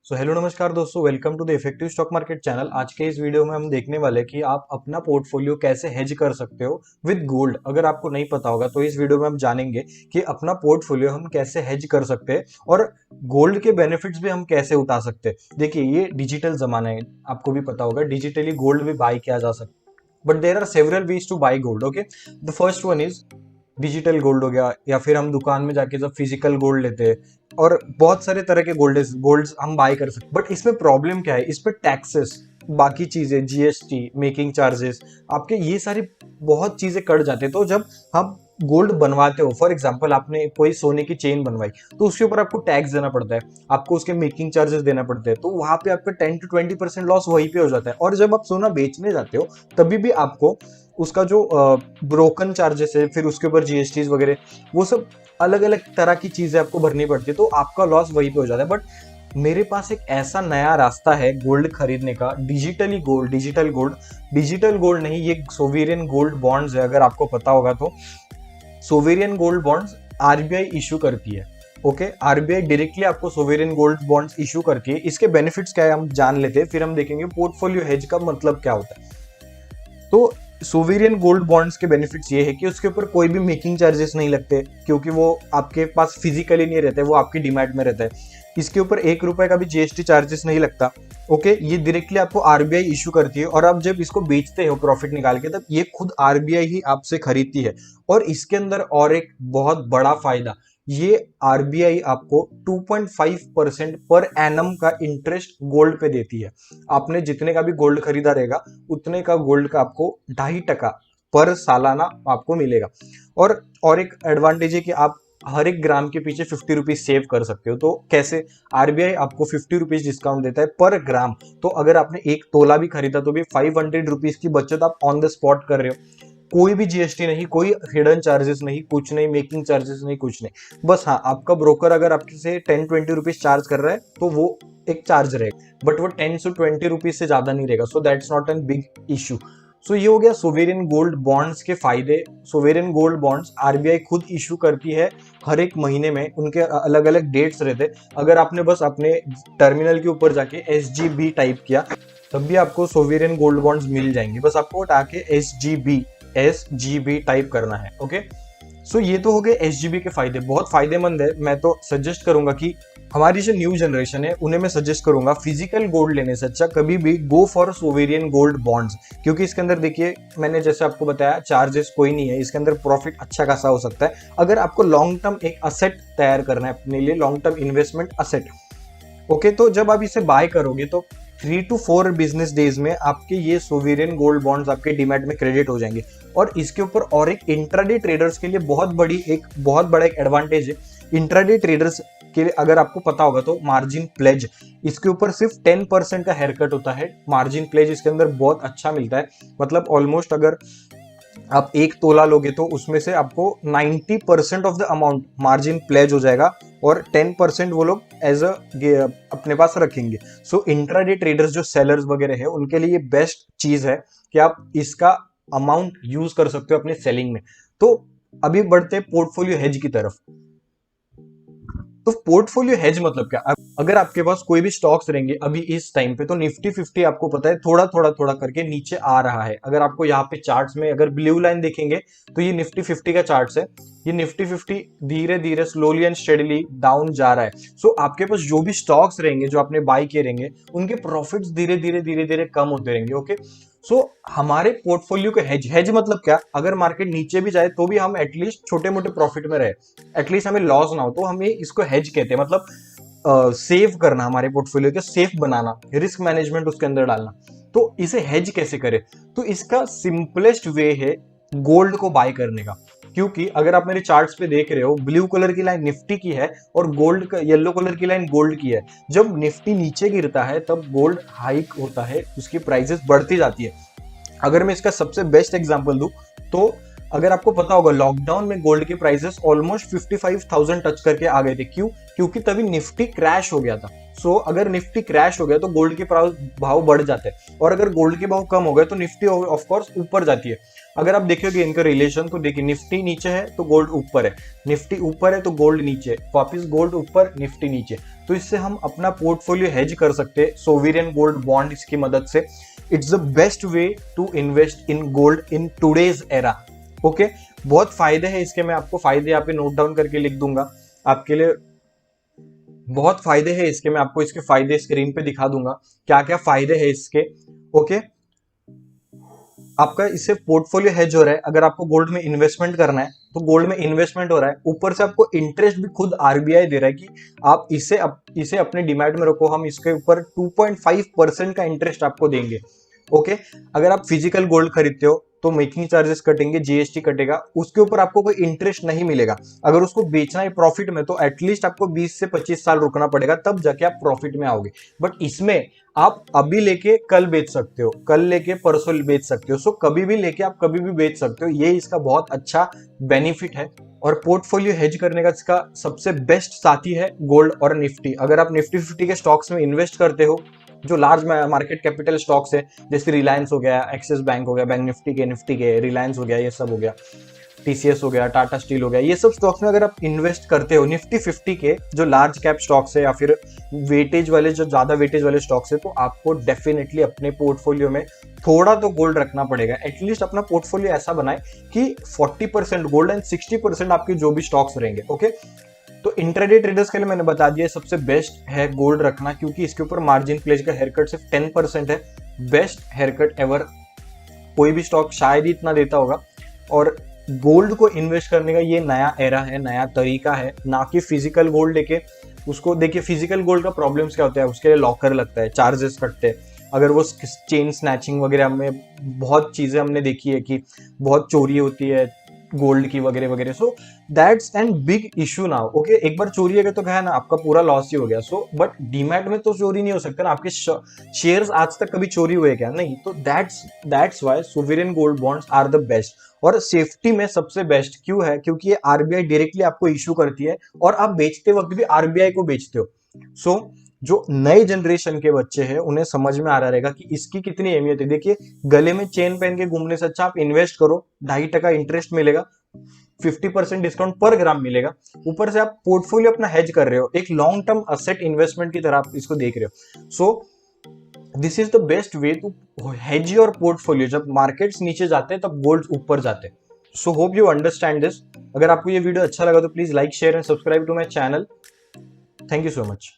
सो hello नमस्कार दोस्तों, welcome to the effective stock market channel. आज के इस वीडियो में हम देखने वाले हैं कि आप अपना पोर्टफोलियो कैसे हेज कर सकते हो विद गोल्ड। अगर आपको नहीं पता होगा तो इस वीडियो में हम जानेंगे कि अपना पोर्टफोलियो हम कैसे हेज कर सकते हैं और गोल्ड के बेनिफिट्स भी हम कैसे उठा सकते हैं। देखिए, ये डिजिटल जमाना है, आपको भी पता होगा डिजिटली गोल्ड भी बाय किया जा सकता है। But there are several ways to buy gold. Okay, the first one is digital gold हो गया, या फिर हम दुकान में जाके जब फिजिकल गोल्ड लेते हैं, और बहुत सारे तरह के गोल्ड हम बाय कर सकते। बट इसमें प्रॉब्लम क्या है, इस पे टैक्सेस, बाकी चीजें, जीएसटी, मेकिंग चार्जेस, आपके ये सारी बहुत चीजें कट जाते हैं। तो जब हम गोल्ड बनवाते हो, फॉर एग्जाम्पल आपने कोई सोने की चेन बनवाई, तो उसके ऊपर आपको टैक्स देना पड़ता है, आपको उसके मेकिंग चार्जेस देना पड़ते हैं। तो वहां पे आपका 10 to 20% लॉस वहीं पे हो जाता है। और जब आप सोना बेचने जाते हो तभी भी आपको उसका जो ब्रोकन चार्जेस है, फिर उसके ऊपर जीएसटी वगैरह, वो सब अलग अलग तरह की चीजें आपको भरनी पड़ती है। तो आपका लॉस वहीं पे हो जाता है। बट मेरे पास एक ऐसा नया रास्ता है गोल्ड खरीदने का, डिजिटल गोल्ड नहीं, ये सोवेरियन गोल्ड बॉन्ड्स है। अगर आपको पता होगा तो sovereign gold bonds RBI issue करती है। ओके, आरबीआई डायरेक्टली आपको सोवेरियन गोल्ड बॉन्ड्स इशू करती है। इसके बेनिफिट्स क्या है हम जान लेते हैं, फिर हम देखेंगे पोर्टफोलियो हेज का मतलब क्या होता है। तो सोवेरियन गोल्ड बॉन्ड्स के बेनिफिट्स ये है कि उसके ऊपर कोई भी मेकिंग चार्जेस नहीं लगते, क्योंकि वो आपके पास फिजिकली नहीं रहते, वो आपकी डीमैट में रहता है। इसके ऊपर 1 रुपए का भी जीएसटी चार्जेस नहीं लगता। ओके, ये डायरेक्टली आपको आरबीआई इशू करती है, और आप जब इसको बेचते हो प्रॉफिट निकाल के, तब ये खुद आरबीआई ही आपसे खरीदती है। और इसके अंदर और एक बहुत बड़ा फायदा, ये आरबीआई आपको 2.5% पर एनम का इंटरेस्ट गोल्ड पे देती है। आपने जितने का भी गोल्ड खरीदा रहेगा, उतने का गोल्ड का आपको 2.5% पर सालाना आपको मिलेगा। और एक एडवांटेज है कि आप हर एक ग्राम के पीछे 50 रुपीज सेव कर सकते हो। तो कैसे, आरबीआई आपको 50 रुपीज डिस्काउंट देता है पर ग्राम। तो अगर आपने 1 तोला भी खरीदा तो भी 500 रुपीज की बचत आप ऑन द स्पॉट कर रहे हो। कोई भी जीएसटी नहीं, कोई हिडन चार्जेस नहीं, कुछ नहीं, मेकिंग चार्जेस नहीं, कुछ नहीं। बस हाँ, आपका ब्रोकर अगर आपके से 10-20 रुपीज चार्ज कर रहा है तो वो एक चार्ज रहेगा, बट वो 10 से 20 रुपीज से ज्यादा नहीं रहेगा। So that's not an big issue. So ये हो गया सोवेरियन गोल्ड बॉन्ड्स के फायदे। सोवेरियन गोल्ड बॉन्ड्स आरबीआई खुद इशू करती है हर एक महीने में, उनके अलग अलग डेट्स रहते हैं। अगर आपने बस अपने टर्मिनल के ऊपर जाके SGB टाइप किया, तब भी आपको सोवेरियन गोल्ड बॉन्ड्स मिल जाएंगे। बस आपको आके SGB टाइप करना है। ओके, सो ये तो हो गए SGB के फायदे, बहुत फायदेमंद है। मैं तो सजेस्ट करूंगा कि हमारी जो न्यू जनरेशन है उन्हें मैं सजेस्ट करूंगा फिजिकल गोल्ड लेने से अच्छा कभी भी go for sovereign gold bonds. क्योंकि इसके अंदर देखिए, मैंने जैसे आपको बताया, चार्जेस कोई नहीं है, इसके अंदर प्रॉफिट अच्छा खासा हो सकता है। अगर आपको लॉन्ग टर्म एक असेट तैयार करना है अपने लिए, long term investment asset. Okay, तो जब आप इसे बाय करोगे तो 3 to 4 बिजनेस डेज में आपके ये सोवेरियन गोल्ड बॉन्ड्स आपके डीमैट में क्रेडिट हो जाएंगे। और इसके ऊपर और एक इंट्राडे ट्रेडर्स के लिए बहुत बड़ा एक एडवांटेज है। इंट्राडे ट्रेडर्स के लिए, अगर आपको पता होगा तो, मार्जिन प्लेज, इसके ऊपर सिर्फ 10% का हेयर कट होता है। मार्जिन प्लेज इसके अंदर बहुत अच्छा मिलता है। मतलब ऑलमोस्ट अगर आप 1 तोला लोगे तो उसमें से आपको 90% of the amount margin pledge हो जाएगा, और 10% वो लोग एज अ अपने पास रखेंगे। सो इंट्राडे ट्रेडर्स जो सेलर्स वगैरह है, उनके लिए बेस्ट चीज है कि आप इसका अमाउंट यूज कर सकते हो अपने सेलिंग में। तो अभी बढ़ते हैं पोर्टफोलियो हेज की तरफ। तो पोर्टफोलियो हेज मतलब क्या, अगर आपके पास कोई भी स्टॉक्स रहेंगे अभी इस टाइम पे, तो निफ्टी 50 आपको पता है थोड़ा करके नीचे आ रहा है। अगर आपको यहाँ पे चार्ट्स में अगर ब्लू लाइन देखेंगे तो ये निफ्टी 50 का चार्ट्स है। ये निफ्टी 50 धीरे धीरे स्लोली एंड स्टेडली डाउन जा रहा है। सो आपके पास जो भी स्टॉक्स रहेंगे, जो आपने बाय किए रहेंगे, उनके प्रॉफिट्स धीरे धीरे कम होते रहेंगे। ओके, सो हमारे पोर्टफोलियो के हेज मतलब क्या, अगर मार्केट नीचे भी जाए तो भी हम एटलीस्ट छोटे मोटे प्रॉफिट में रहे, एटलीस्ट हमें लॉस ना हो। तो हमें इसको हेज कहते हैं, मतलब सेव करना, हमारे पोर्टफोलियो को सेफ बनाना, रिस्क मैनेजमेंट उसके अंदर डालना। तो इसे हेज कैसे करें, तो इसका सिंपलेस्ट वे है गोल्ड को बाय करने का। क्योंकि अगर आप मेरे चार्ट्स पे देख रहे हो, ब्लू कलर की लाइन निफ्टी की है और गोल्ड का येलो कलर की लाइन गोल्ड की है। जब निफ्टी नीचे गिरता है तब गोल्ड हाइक होता है, उसकी प्राइसेस बढ़ती जाती है। अगर मैं इसका सबसे बेस्ट एग्जांपल दूं तो अगर आपको पता होगा लॉकडाउन में गोल्ड के प्राइसेस ऑलमोस्ट 55,000 टच करके आ गए थे। क्यों? क्योंकि तभी निफ्टी क्रैश हो गया था। सो अगर निफ्टी क्रैश हो गया तो गोल्ड के भाव बढ़ जाते हैं, और अगर गोल्ड के भाव कम हो गए तो निफ्टी ऑफ कोर्स ऊपर जाती है। अगर आप देखोगे इनका रिलेशन तो देखिए, निफ्टी नीचे है तो गोल्ड ऊपर है, निफ्टी ऊपर है तो गोल्ड नीचे, वापिस गोल्ड ऊपर निफ्टी नीचे। तो इससे हम अपना पोर्टफोलियो हेज कर सकते हैं सोवरियन गोल्ड बॉन्ड की मदद से। It's the best way to invest in gold in today's era. Okay, बहुत फायदे हैं इसके, मैं आपको फायदे यहाँ पे नोट डाउन करके लिख दूंगा आपके लिए। बहुत फायदे हैं इसके, मैं आपको इसके फायदे स्क्रीन पे दिखा दूंगा क्या क्या फायदे हैं इसके। ओके, आपका इससे पोर्टफोलियो हेज हो रहा है। अगर आपको गोल्ड में इन्वेस्टमेंट करना है तो गोल्ड में इन्वेस्टमेंट हो रहा है, ऊपर से आपको इंटरेस्ट भी खुद आरबीआई दे रहा है कि आप इसे अपने डिमैट में रखो, हम इसके ऊपर 2.5% का इंटरेस्ट आपको देंगे। ओके, अगर आप फिजिकल गोल्ड खरीदते हो तो मेकिंग चार्जेस कटेंगे, जीएसटी कटेगा, उसके ऊपर आपको कोई इंटरेस्ट नहीं मिलेगा। अगर उसको बेचना है प्रॉफिट में तो एटलीस्ट आपको 20 से 25 साल रुकना पड़ेगा, तब जाके आप प्रॉफिट में आओगे। बट इसमें आप अभी लेके कल बेच सकते हो, कल लेके परसों बेच सकते हो। सो कभी भी लेके आप कभी भी बेच सकते हो, ये इसका बहुत अच्छा बेनिफिट है। और पोर्टफोलियो हेज करने का इसका सबसे बेस्ट साथी है गोल्ड और निफ्टी। अगर आप निफ्टी 50 के स्टॉक्स में इन्वेस्ट करते हो, जो लार्ज मार्केट कैपिटल स्टॉक्स है, जैसे रिलायंस हो गया, एक्सिस बैंक हो गया, बैंक निफ्टी के रिलायंस हो गया, ये सब हो गया, टीसीएस हो गया, टाटा स्टील हो गया, ये सब स्टॉक्स में अगर आप इन्वेस्ट करते हो निफ्टी 50 के जो लार्ज कैप स्टॉक्स है या फिर वेटेज वाले, जो ज्यादा वेटेज वाले स्टॉक्स है, तो आपको डेफिनेटली अपने पोर्टफोलियो में थोड़ा तो गोल्ड रखना पड़ेगा। एटलीस्ट अपना पोर्टफोलियो ऐसा बनाए कि 40% गोल्ड एंड 60% आपके जो भी स्टॉक्स रहेंगे। ओके, तो इंट्राडे ट्रेडर्स के लिए मैंने बता दिया सबसे बेस्ट है गोल्ड रखना, क्योंकि इसके ऊपर मार्जिन प्लेज का हेयरकट सिर्फ 10% है। बेस्ट हेयरकट एवर, कोई भी स्टॉक शायद ही इतना देता होगा। और गोल्ड को इन्वेस्ट करने का ये नया एरा है, नया तरीका है, ना कि फिजिकल गोल्ड लेके उसको। देखिए फिजिकल गोल्ड का प्रॉब्लम्स क्या होता है, उसके लिए लॉकर लगता है, चार्जेस कटते हैं, अगर वो चेन स्नैचिंग वगैरह में बहुत चीजें हमने देखी है कि बहुत चोरी होती है गोल्ड की वगैरह वगैरह। So that's an big issue now. Okay, एक बार चोरी है तो क्या है ना, आपका पूरा लॉस ही हो गया। सो बट डीमैट में तो चोरी नहीं हो सकता ना, आपके शेयर्स आज तक कभी चोरी हुए क्या? नहीं। तो that's why sovereign gold bonds are the best. और सेफ्टी में सबसे बेस्ट क्यों है? क्योंकि ये आरबीआई डायरेक्टली आपको इशू करती है और आप बेचते वक्त भी आरबीआई को बेचते हो। सो जो नए जनरेशन के बच्चे हैं उन्हें समझ में आ रहा रहेगा कि इसकी कितनी अहमियत है। देखिए गले में चेन पहन के घूमने से अच्छा आप इन्वेस्ट करो, 2.5% इंटरेस्ट मिलेगा, 50% डिस्काउंट पर ग्राम मिलेगा, ऊपर से आप पोर्टफोलियो अपना हेज कर रहे हो, एक लॉन्ग टर्म असेट इन्वेस्टमेंट की तरह आप इसको देख रहे हो। So this is the best way to hedge your portfolio. जब मार्केट्स नीचे जाते हैं तब गोल्ड ऊपर जाते हैं। So hope you understand this. अगर आपको ये वीडियो अच्छा लगा तो please like, share and subscribe to my channel. Thank you so much.